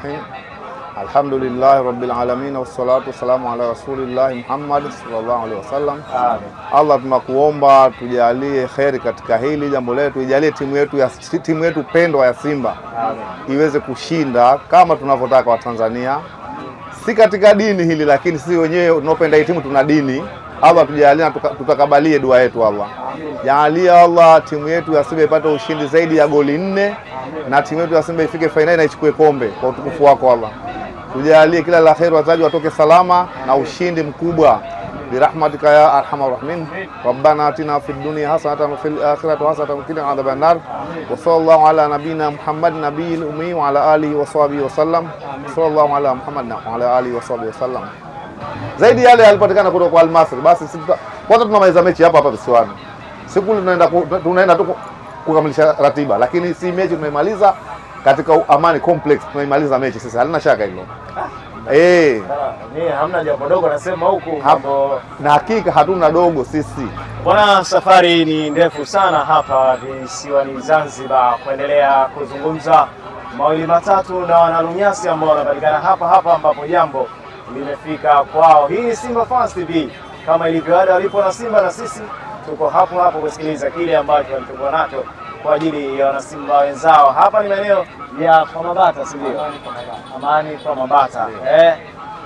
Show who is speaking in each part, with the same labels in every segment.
Speaker 1: Bismillahirrahmanirrahim. Alhamdulillahi rabbil alamin wassalatu wassalamu ala rasulillahi Muhammad sallallahu alaihi wasallam. Amen. Allah, tunakuomba tujalie kheri katika hili jambo letu, ijalie timu yetu pendwa ya Simba. Amen. Iweze kushinda kama tunavyotaka wa Tanzania. Si katika dini hili, lakini sisi wenyewe tunapenda hii timu, tuna dini. Allah tujalie, tutakabalie dua yetu Allah. Jalia Allah timu yetu ya Simba ipate ushindi zaidi ya goli 4. Na timu yetu ya Simba ifike finali na ichukue kombe kwa utukufu wako Allah. Tujalie kila la kheri, wazaji watoke salama na ushindi mkubwa. Birahmatika ya arhamar rahimin. Rabbana atina fid dunya hasanatan wa fil akhirati hasanatan wa qina adhaban nar. Wa sallallahu ala nabina Muhammad nabiyil ummi wa ala alihi wa sahbihi wa sallam. Sallallahu ala Muhammad wa ala alihi wa sahbihi wa sallam. Zaidi yale yalipatikana kutoka kwa Al-Masry. Basi kwanza tunamaliza mechi hapa visiwani. Siku tunaenda tu kukamilisha ratiba, lakini si mechi tunaimaliza katika Amani Complex, tunaimaliza mechi sasa, halina shaka hilo.
Speaker 2: Hamna jambo dogo nasema huku mambo,
Speaker 1: na hakika hatuna dogo sisi.
Speaker 2: Bwana, safari ni ndefu sana hapa visiwani Zanzibar kuendelea kuzungumza mawili matatu na wanalunyasi ambao wanapatikana hapa ambapo jambo limefika kwao. Hii ni Simba Fans TV, kama ilivyo ada walipo na Simba, na sisi tuko hapo kusikiliza kile ambacho walikuwa nacho kwa ajili ya wanasimba wenzao. Hapa ni maeneo ya kwa Mabata, si ndio? Amani kwa Mabata.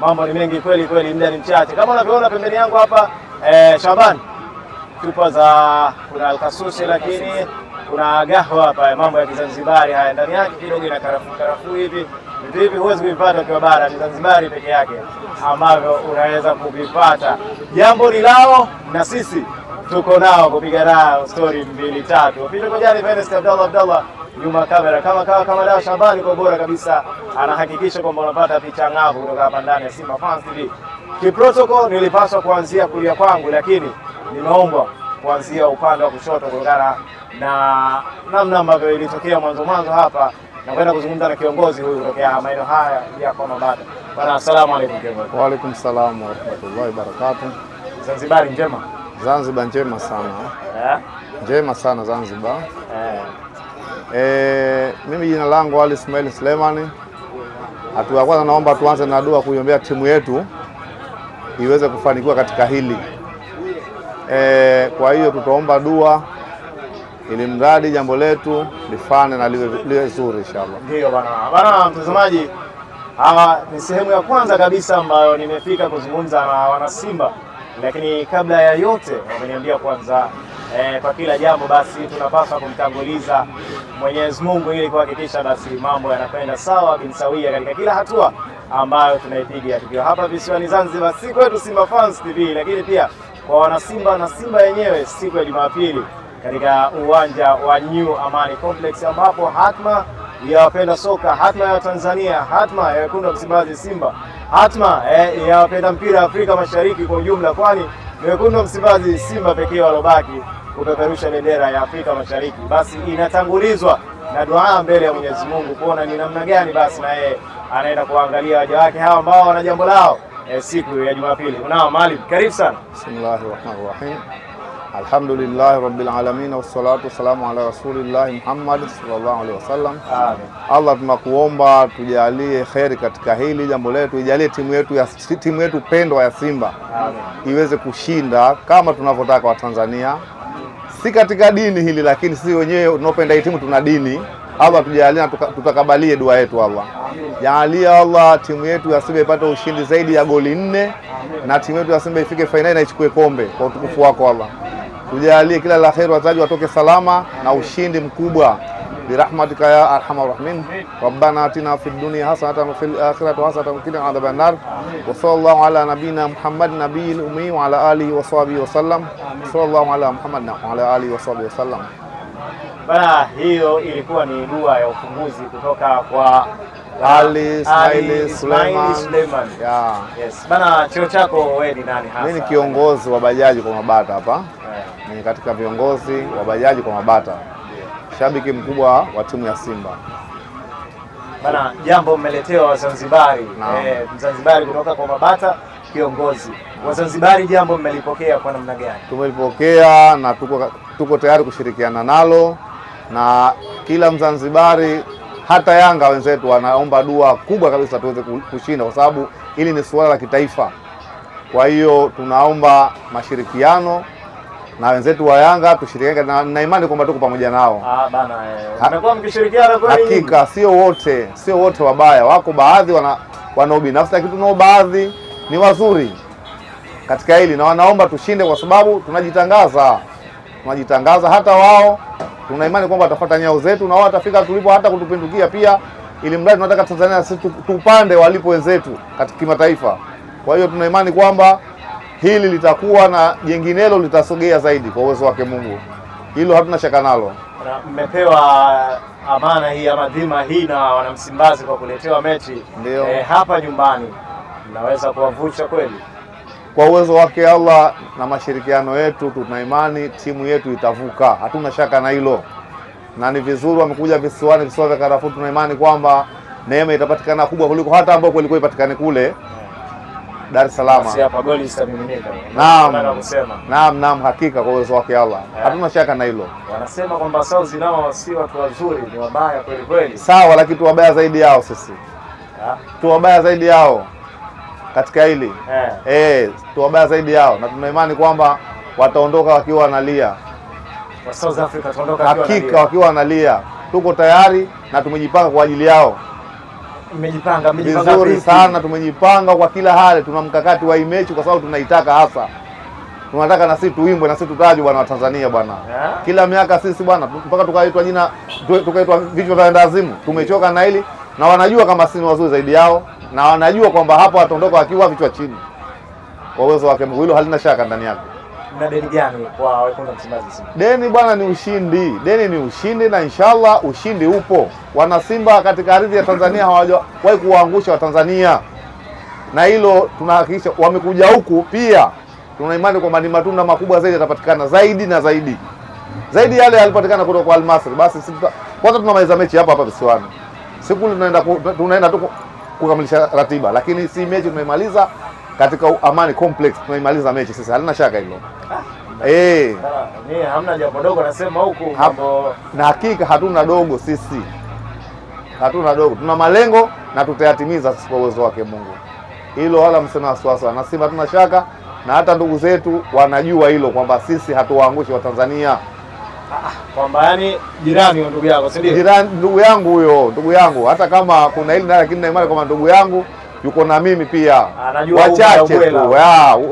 Speaker 2: Mambo ni mengi kweli, muda ni mchache. Kama unavyoona pembeni yangu hapa, Shaban, chupa za kuna alkasusi, lakini kuna gahwa hapa, mambo ya Kizanzibari haya ndani yake kidogo ina karafuu hivi. Vipi huwezi kuvipata kwa bara, ni Zanzibari peke yake ambavyo unaweza kuvipata. Jambo ni lao na sisi tuko nao kupiga nao story 2-3. Upite kwa jani Fenest Abdallah nyuma kamera kama leo Shabani kwa bora kabisa anahakikisha kwamba unapata picha ngavu kutoka hapa ndani ya Simba Fans TV. Kiprotocol nilipaswa kuanzia kulia kwangu, lakini nimeomba kuanzia upande wa kushoto kulingana na namna ambavyo ilitokea mwanzo hapa, na kwenda kuzungumza na kiongozi huyu kutoka maeneo haya ya kwa Mabata. Bwana, asalamu alaykum kiongozi.
Speaker 1: Wa alaykum salaam wa rahmatullahi wa barakatuh.
Speaker 2: Zanzibar njema?
Speaker 1: Zanzibar njema sana. Njema sana Zanzibar. Mimi jina langu Ali Ismail Suleimani. Hatua ya kwanza naomba tuanze na dua kuiombea timu yetu iweze kufanikiwa katika hili. Kwa hiyo tutaomba dua ili mradi jambo letu lifane na liwe zuri inshallah.
Speaker 2: Ndio bana mtazamaji, hawa ni sehemu ya kwanza kabisa ambayo nimefika kuzungumza na wana Simba, lakini kabla ya yote wameniambia kwanza kwa kila jambo basi tunapaswa kumtanguliza Mwenyezi Mungu ili kuhakikisha basi mambo yanakwenda sawa bin sawia katika kila hatua ambayo tunaipiga tukiwa hapa visiwani Zanzibar, si kwetu Simba Fans TV, lakini pia kwa wana Simba na Simba yenyewe siku ya Jumapili katika uwanja wa New Amani Complex, ambapo hatma ya wapenda soka, hatma ya Tanzania, hatma ya wekundu wa Msimbazi Simba, hatma ya wapenda mpira Afrika Mashariki kwa ujumla, kwani wekundu wa Msimbazi Simba pekee walobaki kupeperusha bendera ya Afrika Mashariki, basi inatangulizwa na dua mbele ya Mwenyezi Mungu kuona ni namna gani basi na yeye anaenda kuangalia waja wake hawa ambao wana jambo lao siku ya Jumapili. Unao Maalim, karibu sana.
Speaker 1: Bismillahirrahmanirrahim. Alhamdulillahi rabbil alamin wassalatu wassalamu ala rasulillahi Muhammad sallallahu alaihi wasallam. Amen. Allah, tunakuomba tujalie kheri katika hili jambo letu, ijalie timu yetu pendwa ya Simba. Amen. Iweze kushinda kama tunavyotaka wa Tanzania. Si katika dini hili, lakini sisi wenyewe tunapenda hii timu, tuna dini. Allah tujalie, tutakabalie dua yetu Allah. Jalia Allah timu yetu ya Simba ipate ushindi zaidi ya goli 4. Na timu yetu ya Simba ifike finali na ichukue kombe kwa utukufu wako Allah. Tujalie kila la kheri, wazaji watoke salama na ushindi mkubwa. Birahmatika ya arhamar rahimin. Rabbana atina fid dunya hasanatan wa fil akhirati hasanatan wa qina adhaban nar. Wa sallallahu ala nabina Muhammad nabiyil ummi wa ala alihi wa sahbihi wa sallam. Sallallahu ala Muhammad wa ala alihi wa sahbihi wa sallam.
Speaker 2: Bana, hiyo ilikuwa ni dua ya ufunguzi kutoka kwa
Speaker 1: Ali Ismail Suleiman.
Speaker 2: Yes. Bana, cheo chako wewe ni nani hasa?
Speaker 1: Mimi ni kiongozi wa bajaji kwa Mabata hapa. Ni katika viongozi wa bajaji kwa Mabata. Shabiki mkubwa wa timu ya Simba.
Speaker 2: Bana, jambo mmeletewa Wazanzibari. Mzanzibari kutoka kwa Mabata, kiongozi. Wazanzibari jambo mmelipokea kwa namna gani?
Speaker 1: Tumelipokea na tuko tayari kushirikiana nalo, na kila Mzanzibari hata Yanga wenzetu wanaomba dua kubwa kabisa tuweze kushinda, kwa sababu hili ni suala la kitaifa. Kwa hiyo tunaomba mashirikiano na wenzetu wa Yanga, tushirikiane na imani kwamba tuko pamoja nao.
Speaker 2: Bana, mmekuwa mkishirikiana kweli?
Speaker 1: Hakika sio wote wabaya, wako baadhi wana ubinafsi, lakini tunao baadhi ni wazuri katika hili, na wanaomba tushinde kwa sababu tunajitangaza hata wao tuna imani kwamba watafuata nyao zetu na wao watafika tulipo, hata kutupindukia pia, ili mradi tunataka Tanzania sisi tupande walipo wenzetu katika kimataifa. Kwa hiyo tuna imani kwamba hili litakuwa na jenginelo litasogea zaidi kwa uwezo wake Mungu. Hilo hatuna shaka nalo.
Speaker 2: Mmepewa amana hii ama dhima hii na wanamsimbazi kwa kuletewa mechi hapa nyumbani, mnaweza kuwavusha kweli?
Speaker 1: Kwa uwezo wake Allah na mashirikiano yetu, tuna imani timu yetu itavuka, hatuna shaka na hilo. Na ni vizuri wamekuja visiwa vya karafuu, tuna imani kwamba neema itapatikana kubwa kuliko hata ambao kulikuwa ipatikane kule Dar es Salaam.
Speaker 2: Si hapa goli itamiminika.
Speaker 1: Naam, hakika kwa uwezo wake Allah. Hatuna shaka na hilo.
Speaker 2: Wanasema kwamba South nao si watu wazuri, ni wabaya kweli kweli.
Speaker 1: Sawa, lakini tuwabaya zaidi yao sisi. Tuwabaya zaidi yao katika hili. Tuwabaya zaidi yao, na tuna imani kwamba wataondoka wakiwa wanalia.
Speaker 2: Wa South Africa wataondoka
Speaker 1: wakiwa wanalia. Tuko tayari na tumejipanga kwa ajili yao.
Speaker 2: Mmejipanga
Speaker 1: vizuri sana, tumejipanga kwa kila hali. Tuna mkakati wa mechi kwa sababu tunaitaka hasa. Tunataka na sisi tuimbwe na sisi tutajwe bwana wa Tanzania bwana. Kila miaka sisi bwana mpaka tukaitwa jina, tukaitwa vichwa vya ndazimu. Tumechoka na hili, na wanajua kama sisi ni wazuri zaidi yao, na wanajua kwamba hapa wataondoka wakiwa vichwa chini. Kwa uwezo wake Mungu, hilo halina shaka ndani yake.
Speaker 2: Na deni gani kwa wekundu Msimbazi Simba?
Speaker 1: Deni bwana ni ushindi. Deni ni ushindi, na inshallah ushindi upo. Wana Simba katika ardhi ya Tanzania hawajawahi kuwaangusha wa Tanzania. Na hilo tunahakikisha wamekuja huku pia. Tuna imani kwamba ni matunda makubwa zaidi yatapatikana zaidi na zaidi. Zaidi yale yalipatikana kutoka kwa Al Masry. Basi kwanza tunamaliza mechi hapa visiwani. Siku tunaenda tu kukamilisha ratiba, lakini si mechi tunaimaliza katika Amani Complex, tunaimaliza mechi sasa, halina shaka hilo.
Speaker 2: Hamna jambo dogo nasema huku mambo.
Speaker 1: Na hakika hatuna dogo sisi. Hatuna dogo. Tuna malengo na tutayatimiza sisi kwa uwezo wake Mungu. Hilo wala msema wasiwasi. Na Simba hatuna shaka, na hata ndugu zetu wanajua hilo kwamba sisi hatuwaangushi wa Tanzania.
Speaker 2: Kwamba yani jirani wa ndugu yako, si ndio? Jirani
Speaker 1: ndugu yangu huyo, ndugu yangu. Hata kama kuna hili na lakini na imani kwamba ndugu yangu yuko na mimi pia.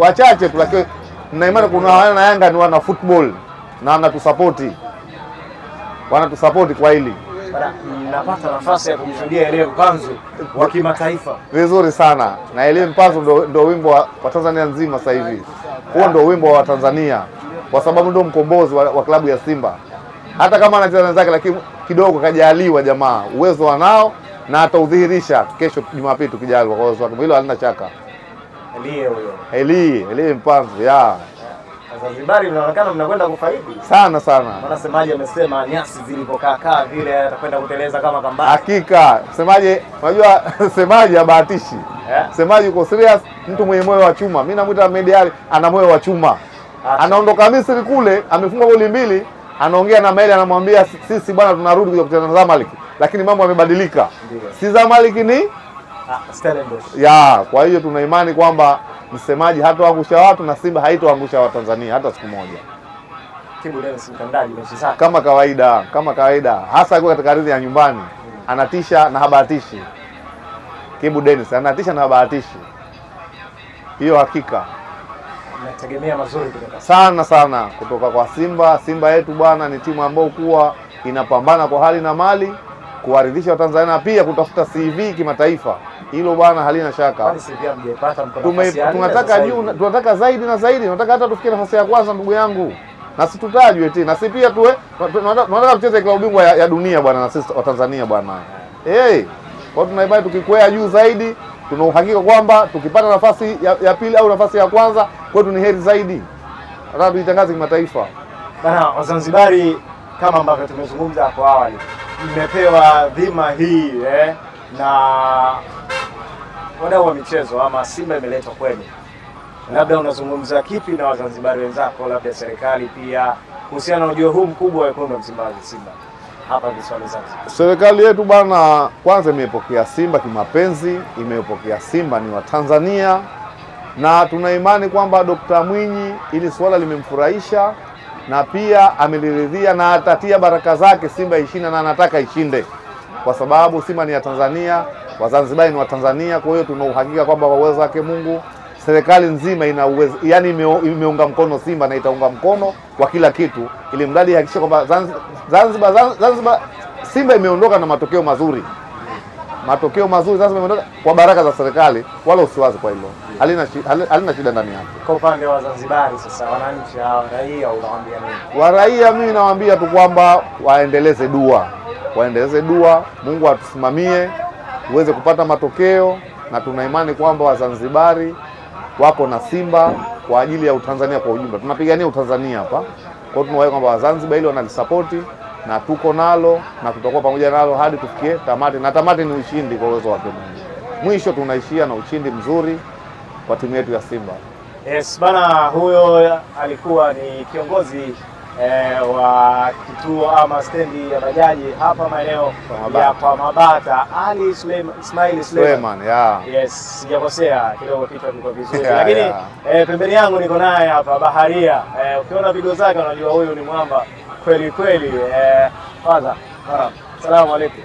Speaker 1: Wachache tu lakini na imani kuna na Yanga ni wana football na wanatusupport kwa hili.
Speaker 2: Napata nafasi ya kumshuhudia ile Mpanzu wa kimataifa.
Speaker 1: Vizuri sana. Na ile Mpanzu ndio wimbo wa Tanzania nzima sasa hivi. Huo ndio wimbo wa Tanzania, kwa sababu ndio mkombozi wa klabu ya Simba. Hata kama anacheza wenzake, lakini kidogo kajaliwa jamaa. Uwezo wanao na ataudhihirisha kesho Jumapili tukijaliwa kwa uwezo wake. Hilo halina shaka. Elie Mpanzu
Speaker 2: Zanzibari inaonekana mnakwenda kufaidi
Speaker 1: sana.
Speaker 2: Maana semaji amesema nyasi zilipokaa vile atakwenda kuteleza kama kambani.
Speaker 1: Hakika semaji, unajua semaji habahatishi. Semaji yuko serious, mtu mwenye moyo wa chuma. Mimi namuita Mediali, ana moyo wa chuma. Anaondoka Misri kule, amefunga goli 2, anaongea na Maeli, anamwambia sisi bwana tunarudi kuja kutana na Zamalek, lakini mambo yamebadilika. Si Zamalek ni
Speaker 2: Stellenbosch.
Speaker 1: Kwa hiyo tuna imani kwamba msemaji hatoangusha watu na Simba haitoangusha wa Tanzania hata siku moja.
Speaker 2: Kibu Dennis mkandaji mechi zake
Speaker 1: kama kawaida hasa kwa katika ardhi ya nyumbani. Anatisha na habatishi. Kibu Dennis anatisha na habatishi. Hiyo hakika.
Speaker 2: Nategemea mazuri kutoka
Speaker 1: sana kutoka kwa Simba. Simba yetu bwana ni timu ambayo kuwa inapambana kwa hali na mali kuwaridhisha wa Tanzania, pia kutafuta CV kimataifa. Hilo bwana halina shaka. Tunataka zaidi na zaidi. Tunataka hata tufikie nafasi ya kwanza ndugu yangu. Na si tutajwe eti. Na si pia tunataka tucheze klabu bingwa ya dunia bwana na sisi wa Tanzania bwana. Kwa tunaibaki tukikwea juu zaidi, tuna uhakika kwamba tukipata nafasi ya pili au nafasi ya kwanza kwetu ni heri zaidi. Nataka tuitangaze kimataifa.
Speaker 2: Bana Wazanzibari, kama ambavyo tumezungumza hapo awali, mmepewa dhima hii na wadau wa michezo ama Simba imeletwa kwenu. Labda unazungumza kipi na Wazanzibari wenzako, labda serikali pia kuhusiana na ujio huu mkubwa wa wekundu Msimbazi Simba? hapa visiwani Zanzibar?
Speaker 1: Serikali yetu bwana, kwanza imepokea Simba kimapenzi, imepokea Simba ni wa Tanzania, na tuna imani kwamba Dr. Mwinyi ili swala limemfurahisha na pia ameliridhia na atatia baraka zake Simba ishinde, na anataka ishinde kwa sababu Simba ni ya Tanzania, Wazanzibari ni wa Tanzania. Kwa hiyo tuna uhakika kwamba kwa uwezo wake Mungu serikali nzima ina uwezo, yani imeunga mkono Simba na itaunga mkono kwa kila kitu, ili mradi hakikisha kwamba Zanzibar Simba imeondoka na matokeo mazuri. Matokeo mazuri Zanzibar imeondoka kwa baraka za serikali, wala usiwazi kwa hilo. Halina shida ndani yake.
Speaker 2: Kwa upande wa Zanzibari sasa, wananchi hawa raia unawaambia nini?
Speaker 1: Wa raia mimi nawaambia tu kwamba waendeleze dua. Waendeleze dua, Mungu atusimamie uweze kupata matokeo, na tuna imani kwamba Wazanzibari wako na Simba kwa ajili ya Utanzania kwa ujumla. Tunapigania Utanzania hapa. Kwa hiyo tunawaambia kwamba Wazanzibari hilo wanalisapoti na tuko nalo na tutakuwa pamoja nalo hadi tufikie tamati, na tamati ni ushindi kwa uwezo wake Mungu. Mwisho tunaishia na ushindi mzuri kwa timu yetu ya Simba.
Speaker 2: Yes, bana, huyo alikuwa ni kiongozi wa kituo ama stendi ya bajaji hapa maeneo ya kwa Mabata, Ali Ismail Suleiman. Yes, sijakosea, kidogo kitu kilikuwa vizuri. Lakini pembeni yangu niko naye hapa Baharia. Ukiona video zake unajua huyu ni mwamba kweli kweli. Kwanza, salamu alaykum.